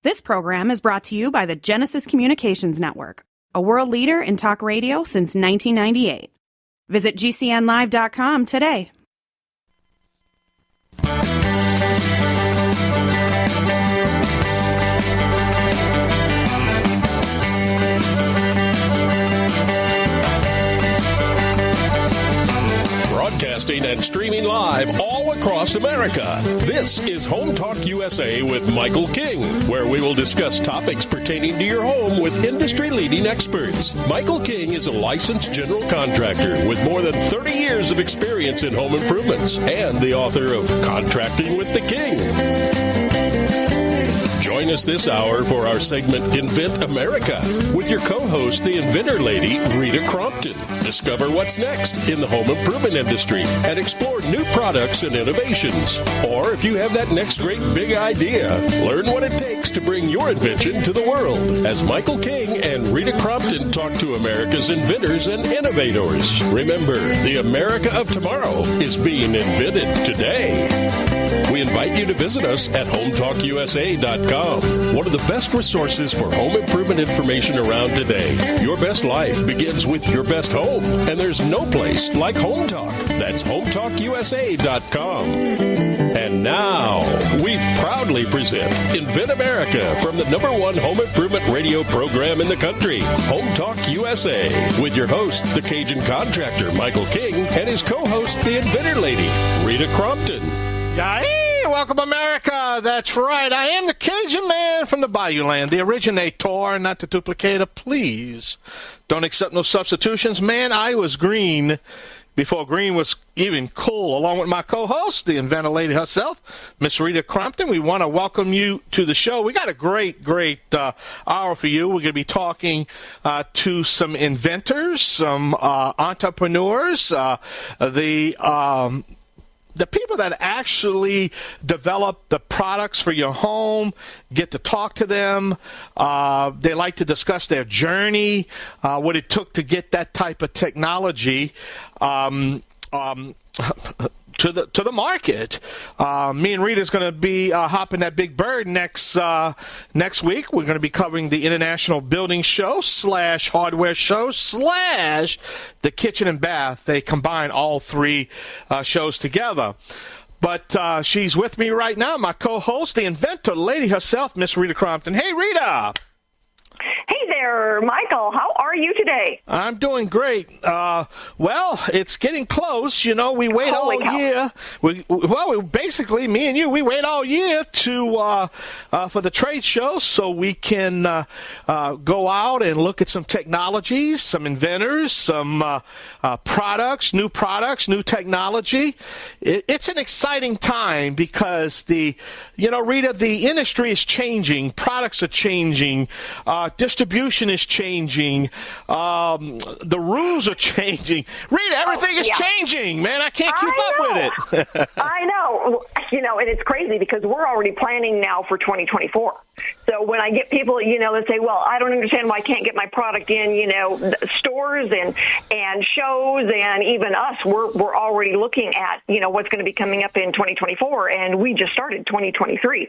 This program is brought to you by the Genesis Communications Network, a world leader in talk radio since 1998. Visit GCNlive.com today. Broadcasting and streaming live all across America. This is Home Talk USA with Michael King, where we will discuss topics pertaining to your home with industry-leading experts. Michael King is a licensed general contractor with more than 30 years of experience in home improvements and the author of Contracting with the King. Join us this hour for our segment Invent America with your co-host, the Inventor Lady, Rita Crompton. Discover what's next in the home improvement industry and explore new products and innovations. Or if you have that next great big idea, learn what it takes to bring your invention to the world as Michael King and Rita Crompton talk to America's inventors and innovators. Remember, the America of tomorrow is being invented today. We invite you to visit us at HomeTalkUSA.com. One of the best resources for home improvement information around today. Your best life begins with your best home, and there's no place like Home Talk. That's HomeTalkUSA.com. And now, we proudly present Invent America from the #1 home improvement radio program in the country, Home Talk USA, with your host, the Cajun contractor, Michael King, and his co-host, the Inventor Lady, Rita Crompton. Hey, welcome, America. That's right. I am the Cajun man from the Bayou Land, the originator, not the duplicator. Please don't accept no substitutions. Man, I was green before green was even cool, along with my co-host, the Inventor Lady herself, Miss Rita Crompton. We want to welcome you to the show. We got a great hour for you. We're going to be talking to some inventors, some entrepreneurs, the people that actually develop the products for your home, get to talk to them. They like to discuss their journey, what it took to get that type of technology to the market. Me and Rita's going to be hopping that big bird next week. We're going to be covering the International Building Show / Hardware Show / the Kitchen and Bath. They combine all three shows together. But she's with me right now, my co-host, the Inventor Lady herself, Miss Rita Crompton. Hey, Rita. Hey there, Michael. How are you today? I'm doing great. Well, it's getting close. You know, we wait all year. Basically, me and you, we wait all year to for the trade show so we can go out and look at some technologies, some inventors, some products, new technology. It's an exciting time because Rita, the industry is changing. Products are changing. Distribution is changing. The rules are changing. Rita, everything is changing, man. I can't keep up with it. I know. And it's crazy because we're already planning now for 2024. So when I get people, that say, well, I don't understand why I can't get my product in, stores and shows and even us, we're already looking at, what's going to be coming up in 2024. And we just started 2023.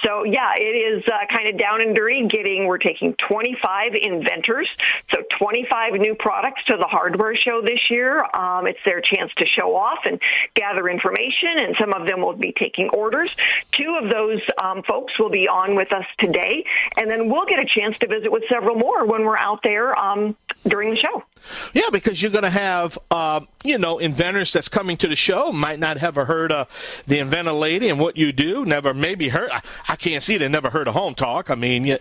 So, yeah, it is kind of down and dirty we're taking 25 inventors. So 25 new products to the hardware show this year. It's their chance to show off and gather information. And some of them will be taking orders. 2 of those folks will be on with us today, and then we'll get a chance to visit with several more when we're out there during the show. Yeah, because you're going to have, inventors that's coming to the show might not have heard of the Inventor Lady and what you do, never maybe heard. I can't see they never heard of Home Talk. I mean, I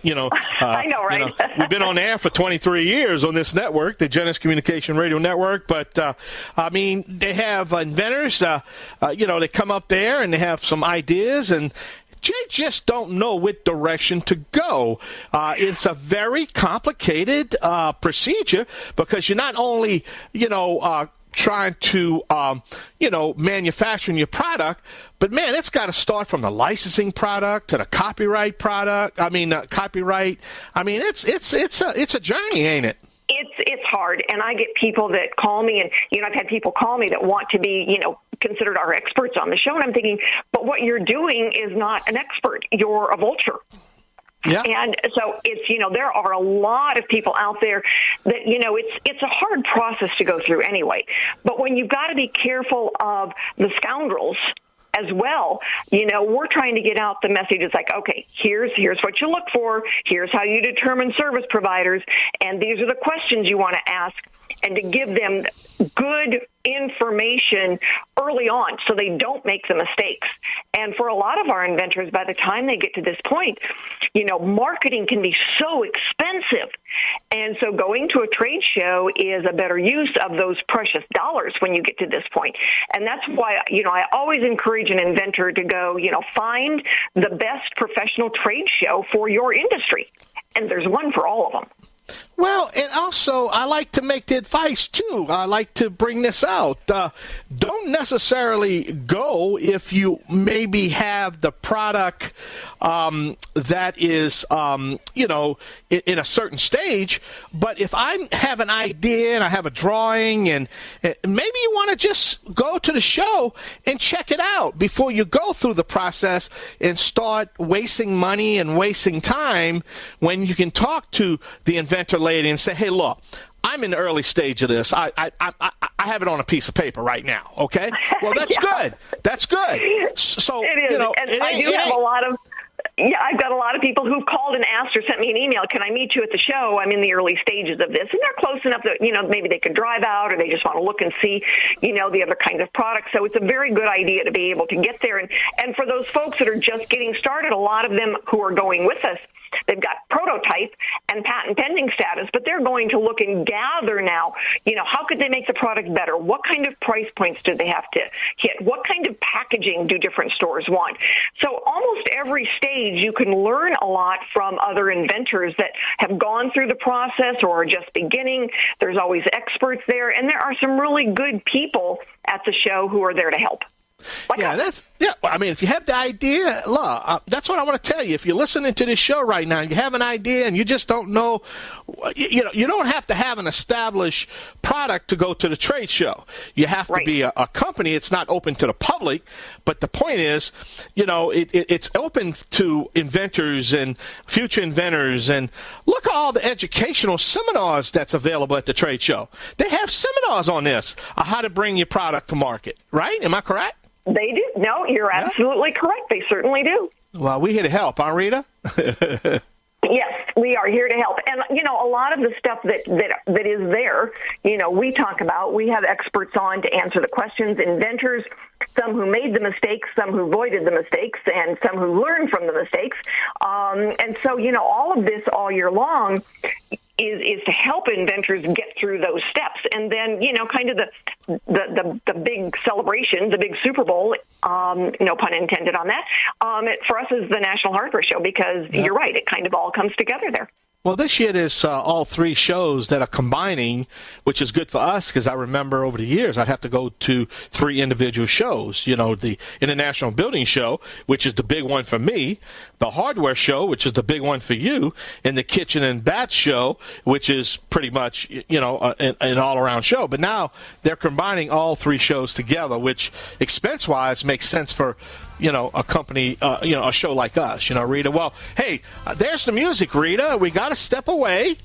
know, right? We've been on air for 23 years on this network, the Genesis Communication Radio Network, but, they have inventors, they come up there and they have some ideas, and they just don't know which direction to go. It's a very complicated procedure because you're not only, trying to, manufacturing your product, but man, it's got to start from the licensing product to the copyright product. Copyright. It's a journey, ain't it? It's hard, and I get people that call me, and I've had people call me that want to be considered our experts on the show, and I'm thinking, but what you're doing is not an expert. You're a vulture. Yeah. And so it's, there are a lot of people out there that, it's a hard process to go through anyway. But when you've got to be careful of the scoundrels as well, we're trying to get out the message. It's like, okay, here's what you look for. Here's how you determine service providers. And these are the questions you want to ask, and to give them good information early on so they don't make the mistakes. And for a lot of our inventors, by the time they get to this point, marketing can be so expensive. And so going to a trade show is a better use of those precious dollars when you get to this point. And that's why, I always encourage an inventor to go, find the best professional trade show for your industry. And there's one for all of them. Well, and also, I like to make the advice, too. I like to bring this out. Don't necessarily go if you maybe have the product that is, in a certain stage. But if I have an idea and I have a drawing, and maybe you want to just go to the show and check it out before you go through the process and start wasting money and wasting time, when you can talk to the Inventor Lady and say, hey, look, I'm in the early stage of this. I have it on a piece of paper right now, okay? Well, that's good. That's good. So, it is. And I do have a lot of... Yeah, I've got a lot of people who've called and asked or sent me an email, can I meet you at the show? I'm in the early stages of this. And they're close enough that, maybe they could drive out, or they just want to look and see, the other kinds of products. So it's a very good idea to be able to get there. And for those folks that are just getting started, a lot of them who are going with us, they've got prototype and patent pending status, but they're going to look and gather now, how could they make the product better? What kind of price points do they have to hit? What kind of packaging do different stores want? So almost every stage you can learn a lot from other inventors that have gone through the process or are just beginning. There's always experts there, and there are some really good people at the show who are there to help. I mean, if you have the idea, look, that's what I want to tell you. If you're listening to this show right now, and you have an idea and you just don't know, you don't have to have an established product to go to the trade show. You have to be a company. It's not open to the public, but the point is, it's open to inventors and future inventors. And look at all the educational seminars that's available at the trade show. They have seminars on this, how to bring your product to market, right? Am I correct? They do. No, you're absolutely correct. They certainly do. Well, we're here to help, aren't Rita? Yes, we are here to help. And, a lot of the stuff that is there, we talk about, we have experts on to answer the questions, inventors, some who made the mistakes, some who avoided the mistakes, and some who learned from the mistakes. And so, all of this all year long is to help inventors get through those steps. And then, kind of the big celebration, the big Super Bowl, no pun intended on that, for us is the National Hardware Show, because you're right, it kind of all comes together there. Well, this year there's all three shows that are combining, which is good for us, because I remember over the years I'd have to go to 3 individual shows. The International Building Show, which is the big one for me, the Hardware Show, which is the big one for you, and the Kitchen and Bath Show, which is pretty much, an all-around show. But now they're combining all 3 shows together, which expense-wise makes sense for a company, a show like us, Rita. Well, hey, there's the music, Rita. We got to step away.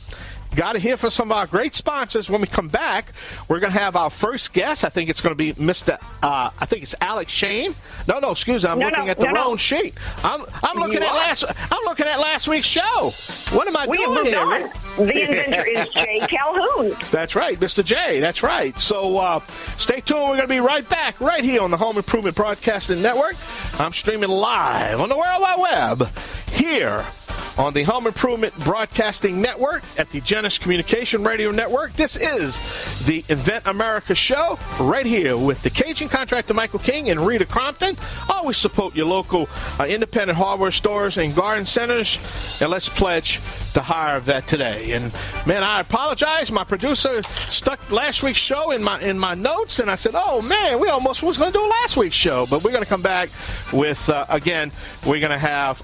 Got to hear from some of our great sponsors. When we come back, we're going to have our first guest. I think it's going to be Mr. I think it's Alex Shane. No, excuse me. I'm looking at the wrong sheet. I'm looking at last week's show. What am I doing here? The inventor is Jay Calhoun. That's right, Mr. Jay. That's right. So stay tuned. We're going to be right back, right here on the Home Improvement Broadcasting Network. I'm streaming live on the World Wide Web here on the Home Improvement Broadcasting Network at the Genesis Communication Radio Network. This is the Invent America show right here with the Cajun contractor Michael King and Rita Crompton. Always support your local independent hardware stores and garden centers, and let's pledge to hire a vet today. And man, I apologize. My producer stuck last week's show in my notes, and I said, "Oh man, we almost was going to do last week's show," but we're going to come back with again. We're going to have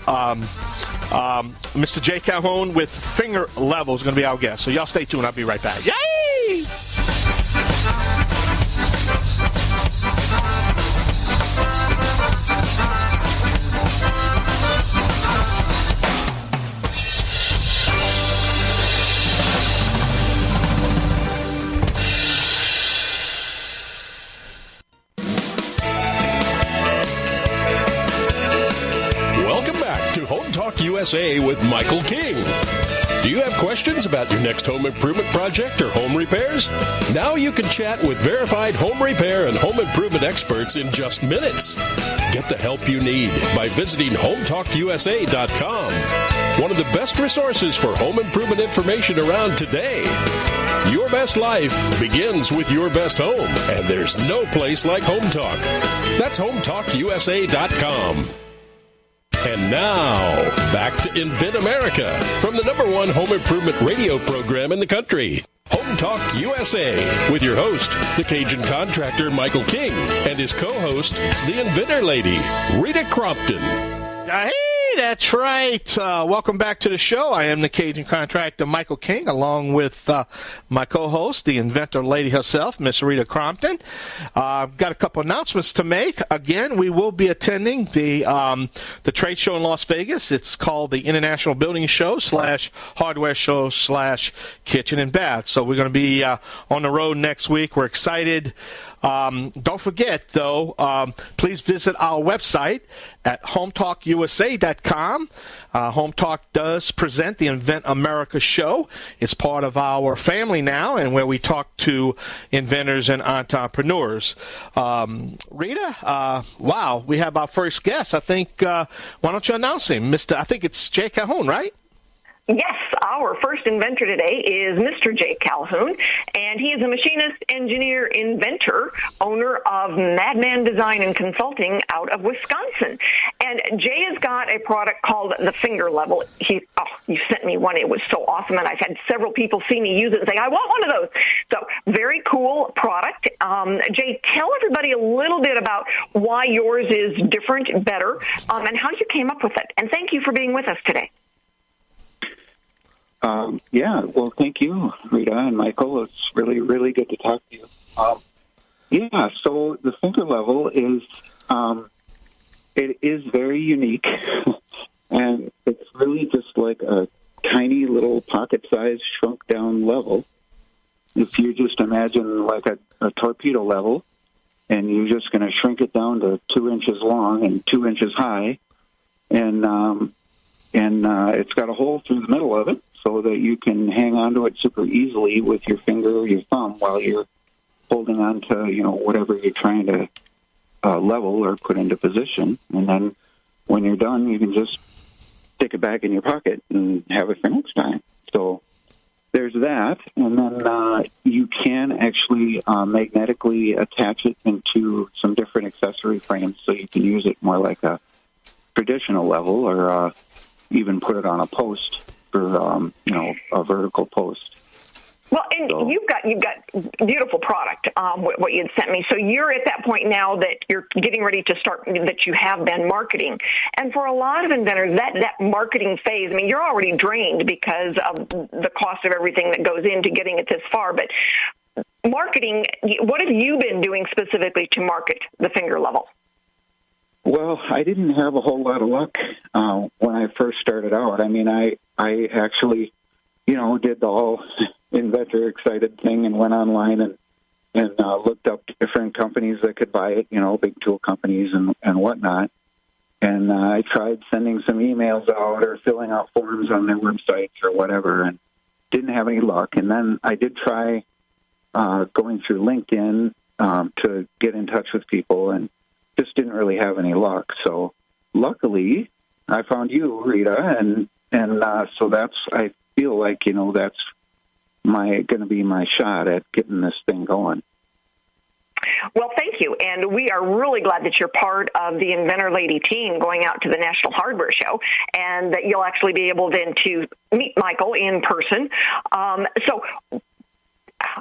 Mr. Jay Calhoun with Finger Level is going to be our guest. So y'all stay tuned. I'll be right back. Yay! USA with Michael King. Do you have questions about your next home improvement project or home repairs? Now you can chat with verified home repair and home improvement experts in just minutes. Get the help you need by visiting HomeTalkUSA.com. One of the best resources for home improvement information around today. Your best life begins with your best home, and there's no place like Home Talk. That's HomeTalkUSA.com. And now, back to Invent America from the #1 home improvement radio program in the country, Home Talk USA, with your host, the Cajun contractor Michael King, and his co-host, the Inventor Lady, Rita Crompton. Hey, that's right. Welcome back to the show. I am the Cajun contractor Michael King, along with my co-host, the Inventor Lady herself, Miss Rita Crompton. I've got a couple announcements to make. Again, we will be attending the trade show in Las Vegas. It's called the International Building Show / Hardware Show / Kitchen and Bath. So we're going to be on the road next week. We're excited. Don't forget, though, please visit our website at HomeTalkUSA.com. Home Talk does present the Invent America show. It's part of our family now, and where we talk to inventors and entrepreneurs. Rita, wow, we have our first guest. I think, why don't you announce him? I think it's Jay Calhoun, right? Yes, our first inventor today is Mr. Jay Calhoun, and he is a machinist, engineer, inventor, owner of Madman Design and Consulting out of Wisconsin. And Jay has got a product called the Finger Level. You sent me one. It was so awesome, and I've had several people see me use it and say, I want one of those. So very cool product. Jay, tell everybody a little bit about why yours is different, better, and how you came up with it. And thank you for being with us today. Well, thank you, Rita and Michael. It's really, really good to talk to you. So the Finger Level is, it is very unique, and it's really just like a tiny little pocket-sized shrunk-down level. If you just imagine like a torpedo level, and you're just going to shrink it down to 2 inches long and 2 inches high, and it's got a hole through the middle of it, so that you can hang onto it super easily with your finger or your thumb while you're holding on to, whatever you're trying to level or put into position. And then when you're done, you can just stick it back in your pocket and have it for next time. So there's that. And then you can actually magnetically attach it into some different accessory frames, so you can use it more like a traditional level, or even put it on a post for a vertical post. Well, and you've got beautiful product, what you had sent me. So you're at that point now that you're getting ready to start, that you have been marketing. And for a lot of inventors, that marketing phase, you're already drained because of the cost of everything that goes into getting it this far. But marketing, what have you been doing specifically to market the Finger Level? Well, I didn't have a whole lot of luck when I first started out. I actually, did the whole inventor excited thing and went online and looked up different companies that could buy it, big tool companies and whatnot. And I tried sending some emails out or filling out forms on their websites or whatever, and didn't have any luck. And then I did try going through LinkedIn to get in touch with people, and just didn't really have any luck. So luckily, I found you, Rita, and so I feel like that's going to be my shot at getting this thing going. Well, thank you, and we are really glad that you're part of the Inventor Lady team going out to the National Hardware Show, and that you'll actually be able then to meet Michael in person. So,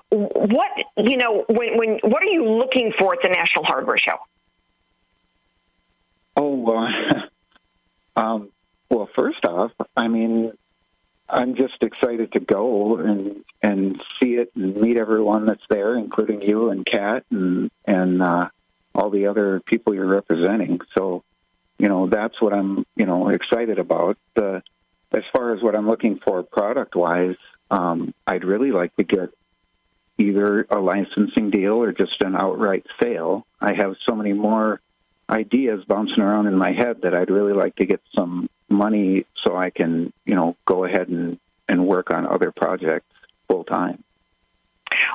what what are you looking for at the National Hardware Show? Well, first off, I'm just excited to go and see it and meet everyone that's there, including you and Kat and all the other people you're representing. So, that's what I'm, excited about. As far as what I'm looking for product-wise, I'd really like to get either a licensing deal or just an outright sale. I have so many more ideas bouncing around in my head that I'd really like to get some money so I can, go ahead and work on other projects full time.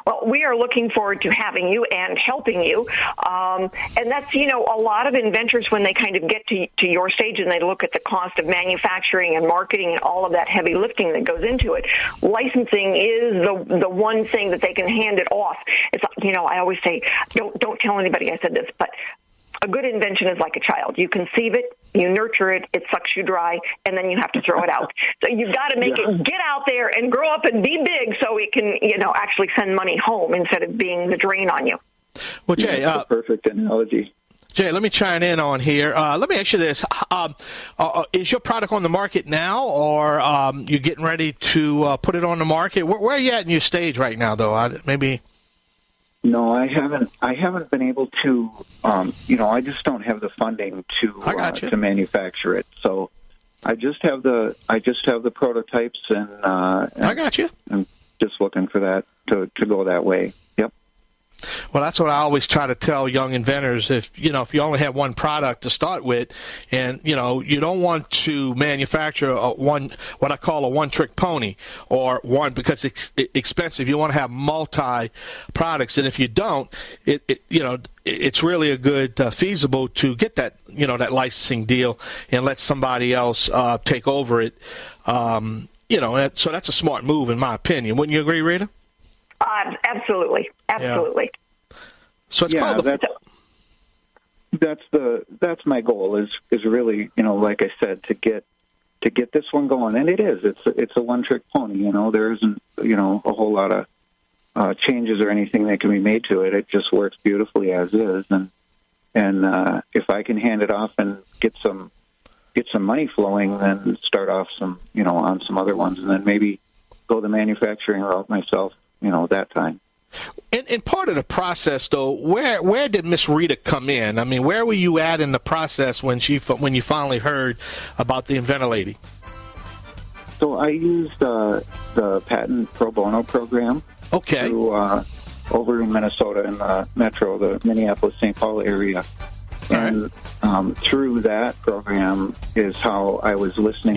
Well, we are looking forward to having you and helping you. And that's, a lot of inventors, when they kind of get to your stage and they look at the cost of manufacturing and marketing and all of that heavy lifting that goes into it, licensing is the one thing that they can hand it off. It's, I always say, don't tell anybody I said this, but a good invention is like a child. You conceive it, you nurture it, it sucks you dry, and then you have to throw it out. So you've got to make it get out there and grow up and be big so it can, actually send money home instead of being the drain on you. Well, Jay, that's a perfect analogy. Jay, let me chime in on here. Let me ask you this. Is your product on the market now, or you getting ready to put it on the market? Where are you at in your stage right now, though? Maybe... No, I haven't been able to. I just don't have the funding to manufacture it. So I just have the prototypes, and I got you. I'm just looking for that to go that way. Yep. Well, that's what I always try to tell young inventors. If you only have one product to start with, and you don't want to manufacture what I call a one-trick pony, or one, because it's expensive. You want to have multi products, and if you don't, it's really a good feasible to get that that licensing deal and let somebody else take over it. So that's a smart move, in my opinion. Wouldn't you agree, Rita? Absolutely. Yeah. So it's called that's my goal is really, like I said, to get this one going, and it's a one trick pony. There isn't a whole lot of changes or anything that can be made to it. It just works beautifully as is, and if I can hand it off and get some money flowing, then start off some on some other ones, and then maybe go the manufacturing route myself. That time. And part of the process, though, where did Miss Rita come in? I mean, where were you at in the process when you finally heard about the Inventor Lady? So I used the patent pro bono program. Okay. Over in Minnesota, in the metro, the Minneapolis-St. Paul area. And through that program is how I was listening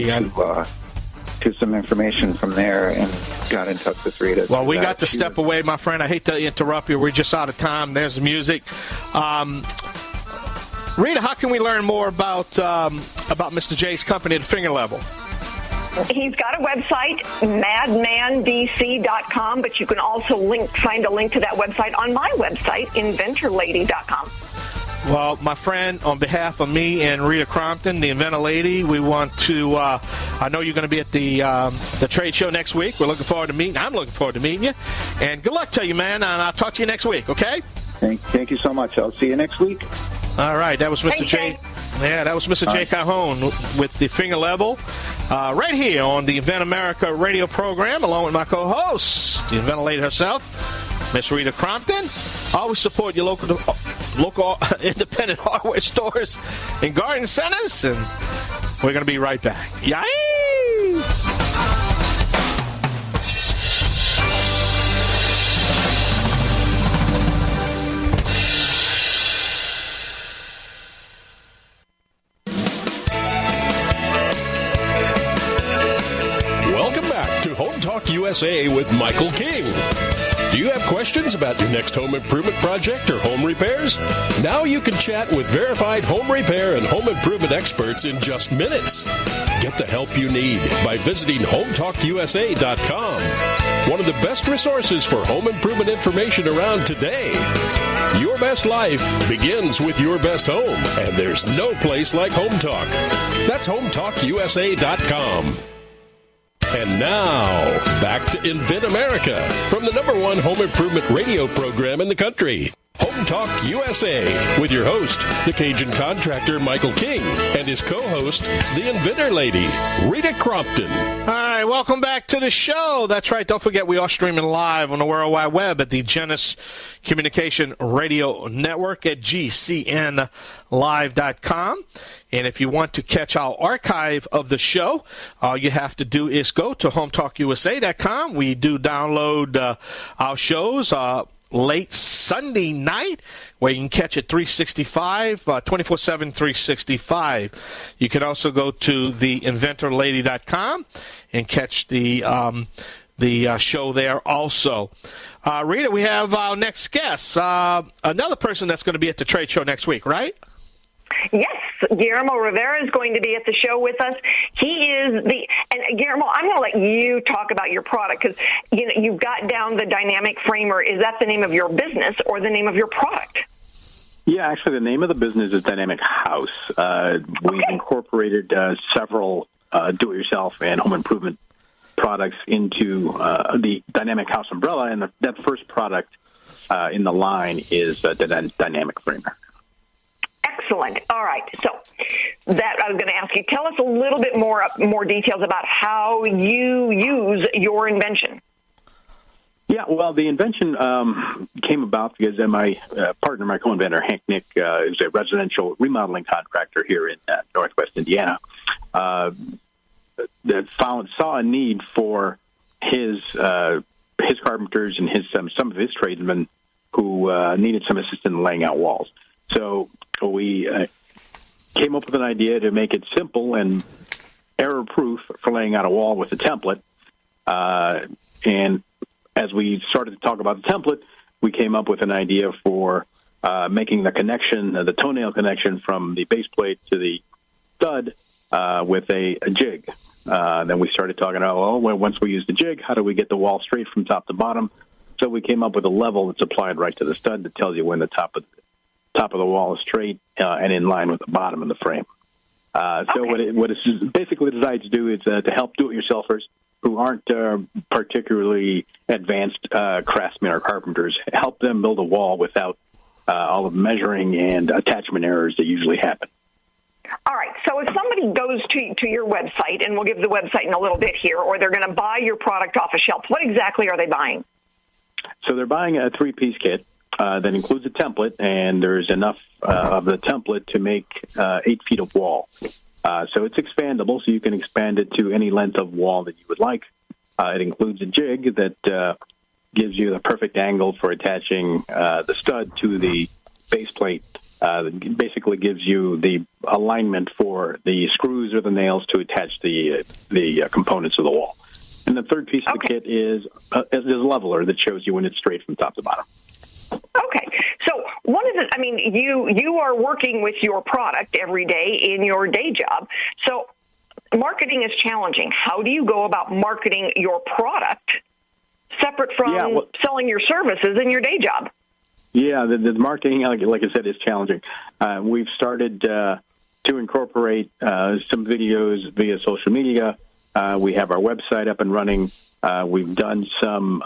to some information from there and got in touch with Rita. Well, we got to step away, my friend. I hate to interrupt you. We're just out of time. There's the music. Rita, how can we learn more about Mr. Jay's company, The Finger Level? He's got a website, madmandc.com, but you can also find a link to that website on my website, inventorlady.com. Well, my friend, on behalf of me and Rita Crompton, the Inventor Lady, we want to, I know you're going to be at the trade show next week. We're looking forward to meeting. I'm looking forward to meeting you. And good luck to you, man, and I'll talk to you next week, okay? Thank you so much. I'll see you next week. All right, that was Mr. Jay. Yeah, that was Mr. Jay Calhoun with the Finger Level right here on the Invent America radio program, along with my co-host, the Inventor Lady herself, Miss Rita Crompton. Always support your local independent hardware stores and garden centers, and we're going to be right back. Yay! Welcome back to Home Talk USA with Michael King. Do you have questions about your next home improvement project or home repairs? Now you can chat with verified home repair and home improvement experts in just minutes. Get the help you need by visiting HomeTalkUSA.com. One of the best resources for home improvement information around today. Your best life begins with your best home, and there's no place like Home Talk. That's HomeTalkUSA.com. And now, back to Invent America from the #1 home improvement radio program in the country. Home Talk USA with your host, the Cajun contractor Michael King, and his co-host, the Inventor Lady, Rita Crompton. All right, welcome back to the show. That's right. Don't forget, we are streaming live on the World Wide Web at the Genesis Communication Radio Network at GCNlive.com. And if you want to catch our archive of the show, all you have to do is go to HomeTalkUSA.com. We do download our shows late Sunday night, where you can catch it 365, 24/7, 365. You can also go to the inventorlady.com and catch the show there also. Rita, we have our next guest, another person that's going to be at the trade show next week, right? Yes, Guillermo Rivera is going to be at the show with us. He is and Guillermo, I'm going to let you talk about your product because you've got down the dynamic framer. Is that the name of your business or the name of your product? Yeah, actually, the name of the business is Dynamic House. We've incorporated several do-it-yourself and home improvement products into the Dynamic House umbrella, and that first product in the line is the Dynamic Framer. Excellent. All right. So that I was going to ask you, tell us a little bit more details about how you use your invention. Yeah, well, the invention came about because my partner, my co-inventor, Hank Nick, is a residential remodeling contractor here in Northwest Indiana. That saw a need for his carpenters and some of his tradesmen who needed some assistance in laying out walls. So we came up with an idea to make it simple and error-proof for laying out a wall with a template. And as we started to talk about the template, we came up with an idea for making the connection, the toenail connection from the base plate to the stud with a jig. Then we started talking about, once we use the jig, how do we get the wall straight from top to bottom? So we came up with a level that's applied right to the stud that tells you when the top of the wall is straight and in line with the bottom of the frame. So what it's basically designed to do is to help do-it-yourselfers who aren't particularly advanced craftsmen or carpenters, help them build a wall without all of the measuring and attachment errors that usually happen. All right. So if somebody goes to your website, and we'll give the website in a little bit here, or they're going to buy your product off a shelf, what exactly are they buying? So they're buying a 3-piece kit that includes a template, and there's enough of the template to make 8 feet of wall. So it's expandable, so you can expand it to any length of wall that you would like. It includes a jig that gives you the perfect angle for attaching the stud to the base plate. Basically gives you the alignment for the screws or the nails to attach the components of the wall. And the third piece of the kit is a leveler that shows you when it's straight from top to bottom. Okay. So you are working with your product every day in your day job. So marketing is challenging. How do you go about marketing your product separate from selling your services in your day job? Yeah, the marketing, like I said, is challenging. We've started to incorporate some videos via social media. We have our website up and running. We've done some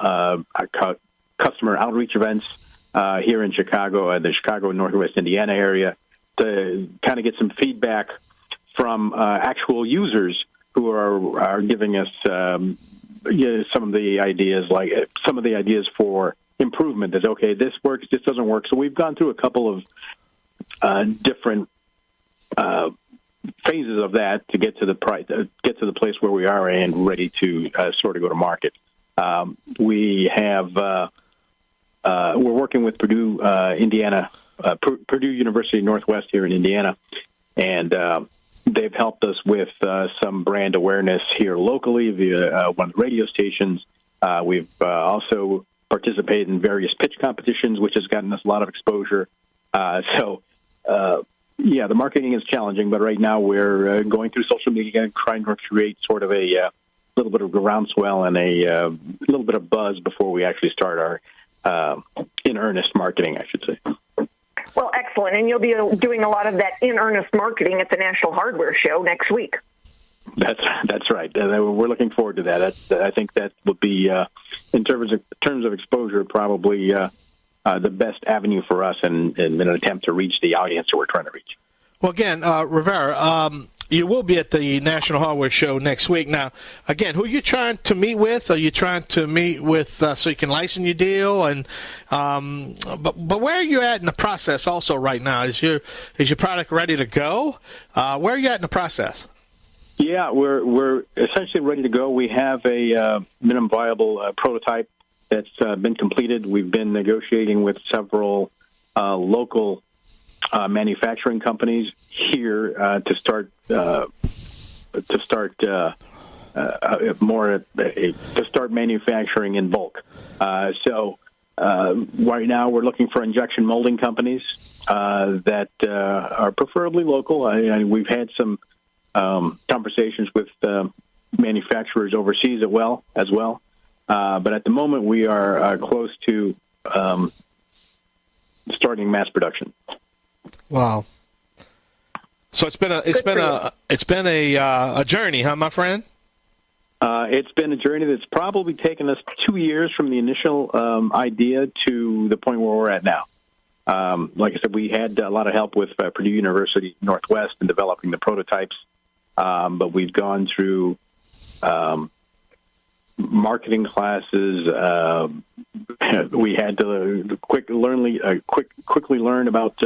customer outreach events here in Chicago, the Chicago and Northwest Indiana area, to kind of get some feedback from actual users who are giving us some of the ideas for improvement. That this works, this doesn't work. So we've gone through a couple of different phases of that to get to the place where we are and ready to sort of go to market. We're working with Purdue University Northwest here in Indiana, and they've helped us with some brand awareness here locally via one of the radio stations. We've also participated in various pitch competitions, which has gotten us a lot of exposure. The marketing is challenging, but right now we're going through social media and trying to create sort of a little bit of groundswell and a little bit of buzz before we actually start our in earnest marketing, I should say. Well, excellent. And you'll be doing a lot of that in earnest marketing at the National Hardware Show next week. That's right. We're looking forward to that. I think that would be, in terms of exposure, probably the best avenue for us in an attempt to reach the audience that we're trying to reach. Well, again, Rivera, you will be at the National Hardware Show next week. Now, again, who are you trying to meet with? Are you trying to meet with so you can license your deal? And but where are you at in the process? Also, right now, is your product ready to go? Where are you at in the process? Yeah, we're essentially ready to go. We have a minimum viable prototype that's been completed. We've been negotiating with several local manufacturing companies here to start manufacturing in bulk. So right now we're looking for injection molding companies that are preferably local. We've had some conversations with manufacturers overseas as well. But at the moment we are close to starting mass production. Wow. So it's been a journey, huh, my friend? It's been a journey that's probably taken us 2 years from the initial idea to the point where we're at now. Like I said, we had a lot of help with Purdue University Northwest in developing the prototypes, but we've gone through marketing classes. We had to quickly learn about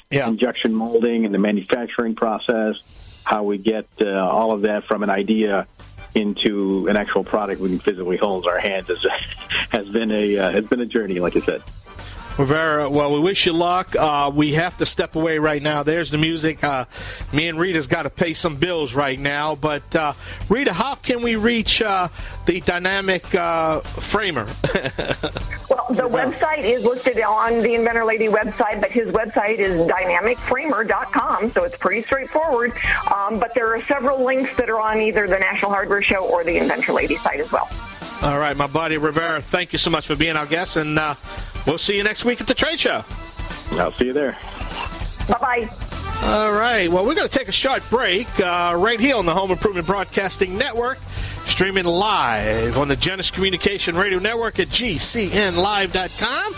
injection molding and the manufacturing process, how we get all of that from an idea into an actual product we can physically hold in our hands has been a journey, like I said. Rivera, well, we wish you luck. We have to step away right now. There's the music. Me and Rita's got to pay some bills right now. But, Rita, how can we reach the dynamic framer? Well, the website is listed on the Inventor Lady website, but his website is dynamicframer.com, so it's pretty straightforward. But there are several links that are on either the National Hardware Show or the Inventor Lady site as well. All right, my buddy Rivera, thank you so much for being our guest, and we'll see you next week at the trade show. I'll see you there. Bye-bye. All right, well, we're going to take a short break right here on the Home Improvement Broadcasting Network, streaming live on the Genesis Communication Radio Network at GCNlive.com.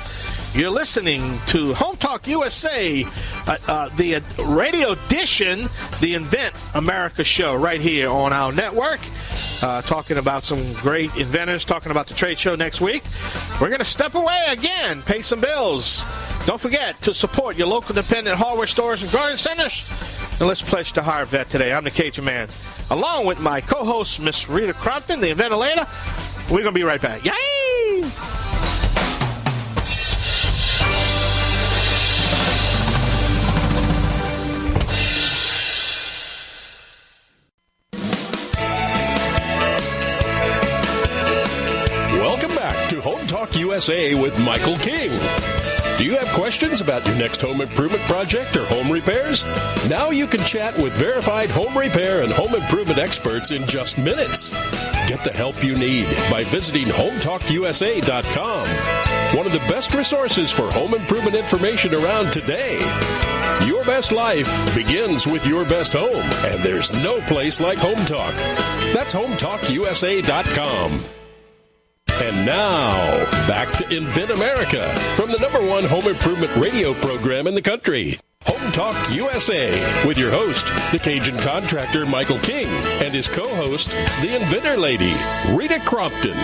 You're listening to Home Talk USA, the radio edition, the Invent America show right here on our network, talking about some great inventors, talking about the trade show next week. We're going to step away again, pay some bills. Don't forget to support your local independent hardware stores and garden centers. And let's pledge to hire a vet today. I'm the Cajun Man, along with my co-host, Miss Rita Crompton, the Inventor Lady. We're going to be right back. Yay! Welcome back to Home Talk USA with Michael King. Do you have questions about your next home improvement project or home repairs? Now you can chat with verified home repair and home improvement experts in just minutes. Get the help you need by visiting HomeTalkUSA.com. One of the best resources for home improvement information around today. Your best life begins with your best home, and there's no place like Home Talk. That's HomeTalkUSA.com. And now, back to Invent America from the #1 home improvement radio program in the country. Home Talk USA with your host, the Cajun contractor Michael King, and his co-host, the Inventor Lady, Rita Crompton.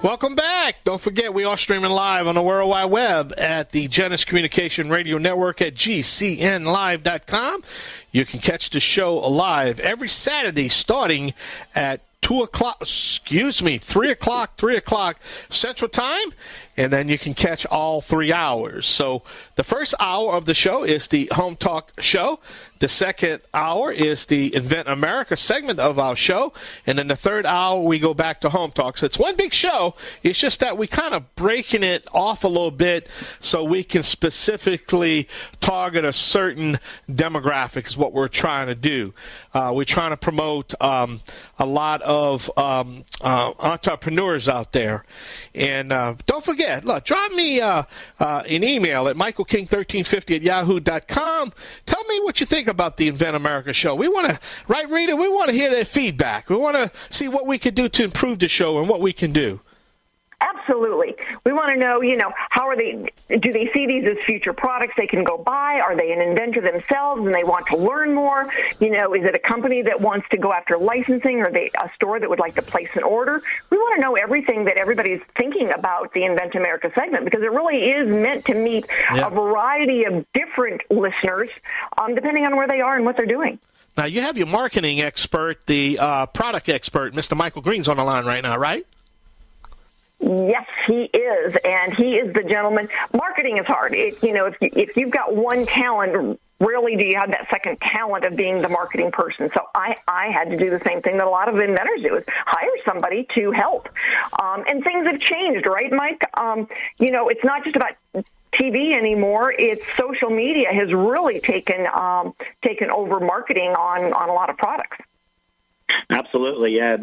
Welcome back. Don't forget, we are streaming live on the World Wide Web at the Genesis Communication Radio Network at GCNlive.com. You can catch the show live every Saturday starting at 3 o'clock Central Time, and then you can catch all 3 hours. So the first hour of the show is the Home Talk show. The second hour is the Invent America segment of our show. And then the third hour, we go back to Home Talk. So it's one big show. It's just that we kind of breaking it off a little bit so we can specifically target a certain demographic is what we're trying to do. We're trying to promote a lot of entrepreneurs out there. And don't forget, look, drop me an email at michaelking1350@yahoo.com. Tell me what you think about the Invent America show. We want to, right, Rita? We want to hear their feedback. We want to see what we can do to improve the show and what we can do. Absolutely. We want to know, how are they, do they see these as future products they can go buy? Are they an inventor themselves and they want to learn more? Is it a company that wants to go after licensing, or a store that would like to place an order? We want to know everything that everybody's thinking about the Invent America segment, because it really is meant to meet a variety of different listeners, depending on where they are and what they're doing. Now, you have your marketing expert, the product expert, Mr. Michael Green's on the line right now, right? Yes, he is, and he is the gentleman. Marketing is hard. If you've got one talent, rarely do you have that second talent of being the marketing person. So I had to do the same thing that a lot of inventors do, is hire somebody to help. And things have changed, right, Mike? It's not just about TV anymore. It's social media has really taken over marketing on a lot of products. Absolutely, yeah.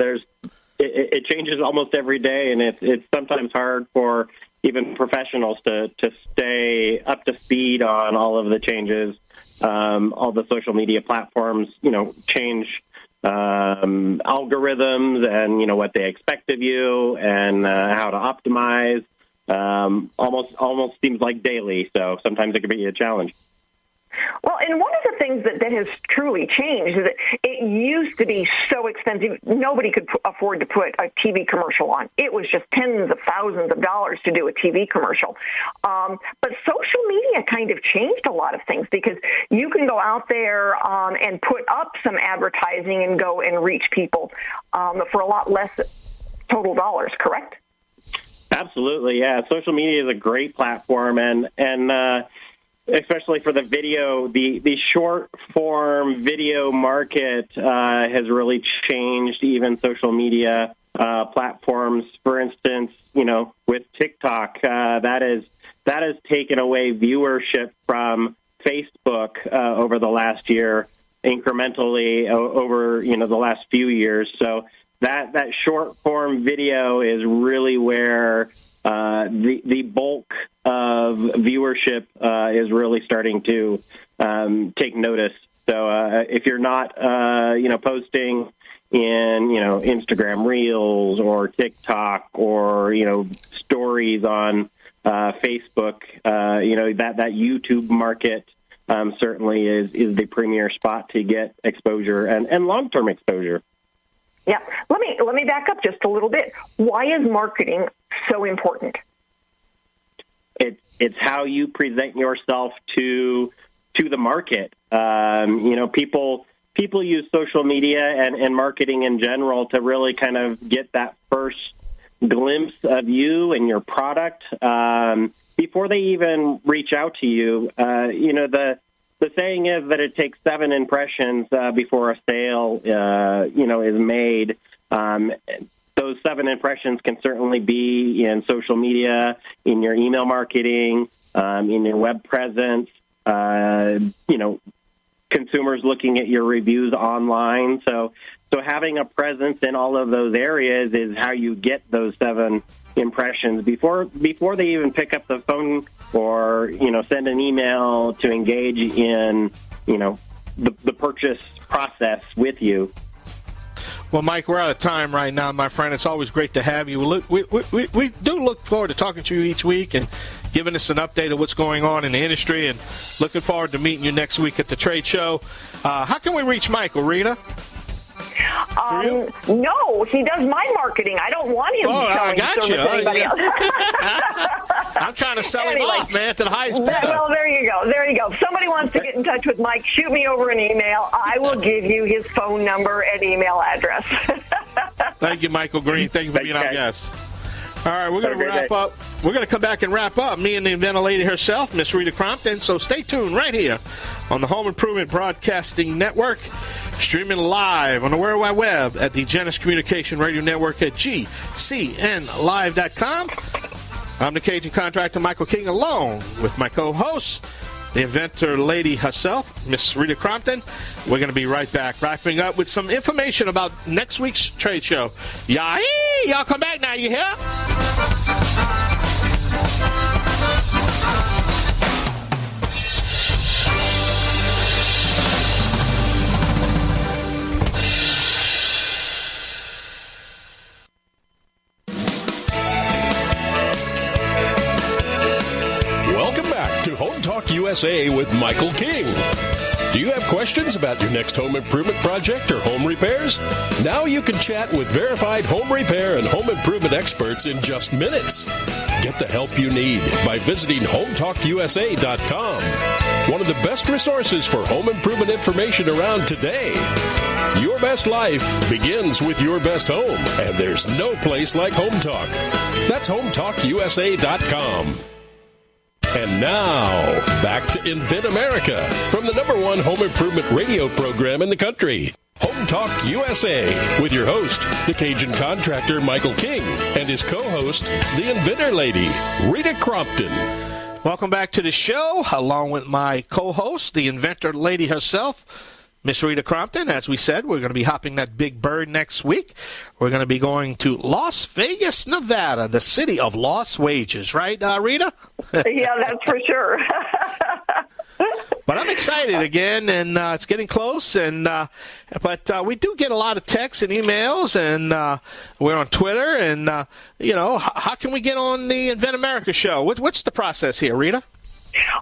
It changes almost every day, and it's sometimes hard for even professionals to stay up to speed on all of the changes. All the social media platforms, change algorithms and what they expect of you and how to optimize. Almost seems like daily, so sometimes it can be a challenge. Well, and one of the things that has truly changed is that it used to be so expensive. Nobody could afford to put a TV commercial on. It was just tens of thousands of dollars to do a TV commercial. But social media kind of changed a lot of things, because you can go out there and put up some advertising and go and reach people for a lot less total dollars, correct? Absolutely, yeah. Social media is a great platform, and especially for the video, the short form video market has really changed even social media platforms. For instance, with TikTok, that has taken away viewership from Facebook over the last year, incrementally over the last few years. So that short form video is really where the bulk of viewership is really starting to take notice. So if you're not, posting in, Instagram Reels or TikTok or, stories on Facebook, that YouTube market certainly is the premier spot to get exposure and long-term exposure. Yeah. Let me back up just a little bit. Why is marketing so important? It's how you present yourself to the market. People use social media and marketing in general to really kind of get that first glimpse of you and your product before they even reach out to you. The saying is that it takes 7 impressions before a sale, is made. Those 7 impressions can certainly be in social media, in your email marketing, in your web presence, consumers looking at your reviews online. So having a presence in all of those areas is how you get those 7 impressions before they even pick up the phone or, send an email to engage in, the purchase process with you. Well, Mike, we're out of time right now, my friend. It's always great to have you. We do look forward to talking to you each week and giving us an update of what's going on in the industry, and looking forward to meeting you next week at the trade show. How can we reach Michael, Rita? No, he does my marketing. I don't want him selling service to anybody else. I'm trying to sell him off, man, to the highest bidder. Well, there you go. If somebody wants to get in touch with Mike, shoot me over an email. I will give you his phone number and email address. Thank you, Michael Green. Thank you for being our guest. All right, we're going to wrap up. We're going to come back and wrap up. Me and the Inventor Lady herself, Miss Rita Crompton. So stay tuned right here on the Home Improvement Broadcasting Network, streaming live on the World Wide Web at the Genesis Communication Radio Network at GCNlive.com. I'm the Cajun contractor, Michael King, along with my co-host, the Inventor Lady herself, Miss Rita Crompton. We're going to be right back, wrapping up with some information about next week's trade show. Y'all come back now, you hear? Welcome back to Home Talk USA with Michael King. Do you have questions about your next home improvement project or home repairs? Now you can chat with verified home repair and home improvement experts in just minutes. Get the help you need by visiting HomeTalkUSA.com. one of the best resources for home improvement information around today. Your best life begins with your best home, and there's no place like Home Talk. That's HomeTalkUSA.com. And now, back to Invent America from the #1 home improvement radio program in the country. Home Talk USA with your host, the Cajun contractor Michael King, and his co-host, the Inventor Lady, Rita Crompton. Welcome back to the show, along with my co-host, the Inventor Lady herself, Miss Rita Crompton. As we said, we're going to be hopping that big bird next week. We're going to be going to Las Vegas, Nevada, the city of lost wages. Right, Rita? Yeah, that's for sure. But I'm excited again, and it's getting close. And but we do get a lot of texts and emails, and we're on Twitter. And, how can we get on the Invent America show? What's the process here, Rita?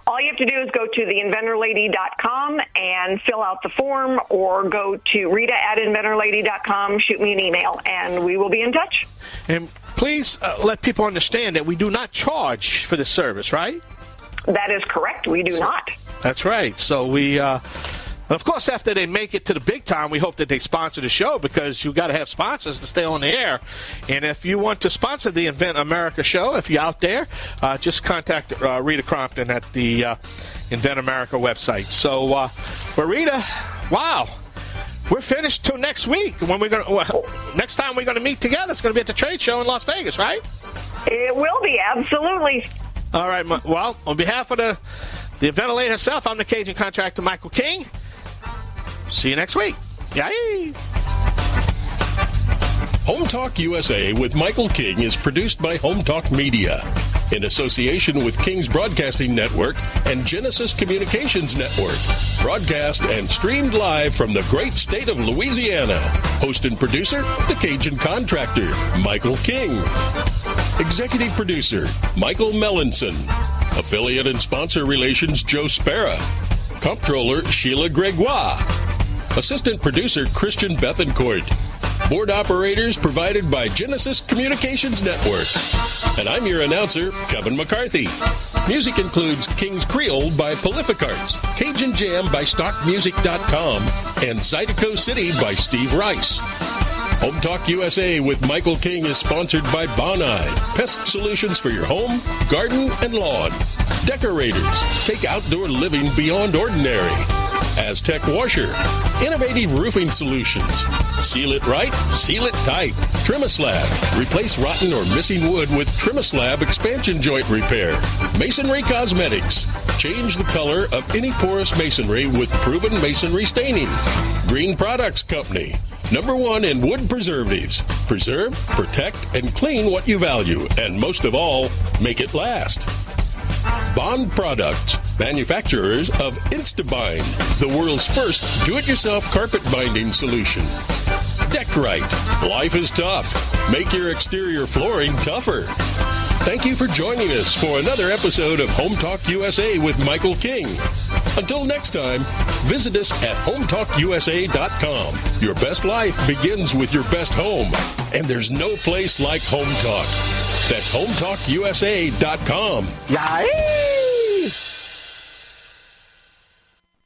All you have to do is go to theinventorlady.com and fill out the form, or go to Rita@inventorlady.com, shoot me an email, and we will be in touch. And please let people understand that we do not charge for this service, right? That is correct. We do not. That's right. So we, of course, after they make it to the big time, we hope that they sponsor the show, because you've got to have sponsors to stay on the air. And if you want to sponsor the Invent America show, if you're out there, just contact Rita Crompton at the Invent America website. So, but Rita, wow, we're finished till next week. When next time we're going to meet together, it's going to be at the trade show in Las Vegas, right? It will be, absolutely. All right. Well, on behalf of the Inventor Lady herself, I'm the Cajun contractor, Michael King. See you next week. Yay! Home Talk USA with Michael King is produced by Home Talk Media in association with King's Broadcasting Network and Genesis Communications Network. Broadcast and streamed live from the great state of Louisiana. Host and producer, the Cajun contractor, Michael King. Executive producer, Michael Mellinson. Affiliate and sponsor relations, Joe Spera. Comptroller, Sheila Gregoire. Assistant producer, Christian Bethencourt. Board operators provided by Genesis Communications Network. And I'm your announcer, Kevin McCarthy. Music includes King's Creole by Prolific Arts, Cajun Jam by StockMusic.com, and Zydeco City by Steve Rice. Home Talk USA with Michael King is sponsored by Bonai, pest solutions for your home, garden, and lawn. Decorators, take outdoor living beyond ordinary. Aztec Washer, innovative roofing solutions. Seal it right, seal it tight. Trimislab, replace rotten or missing wood with Trimislab expansion joint repair. Masonry Cosmetics, change the color of any porous masonry with proven masonry staining. Green Products Company, #1 in wood preservatives. Preserve, protect, and clean what you value, and most of all, make it last. Bond Products, manufacturers of Instabind, the world's first do-it-yourself carpet binding solution. Deckrite, life is tough. Make your exterior flooring tougher. Thank you for joining us for another episode of Home Talk USA with Michael King. Until next time, visit us at HomeTalkUSA.com. Your best life begins with your best home, and there's no place like Home Talk. That's HomeTalkUSA.com. Yay!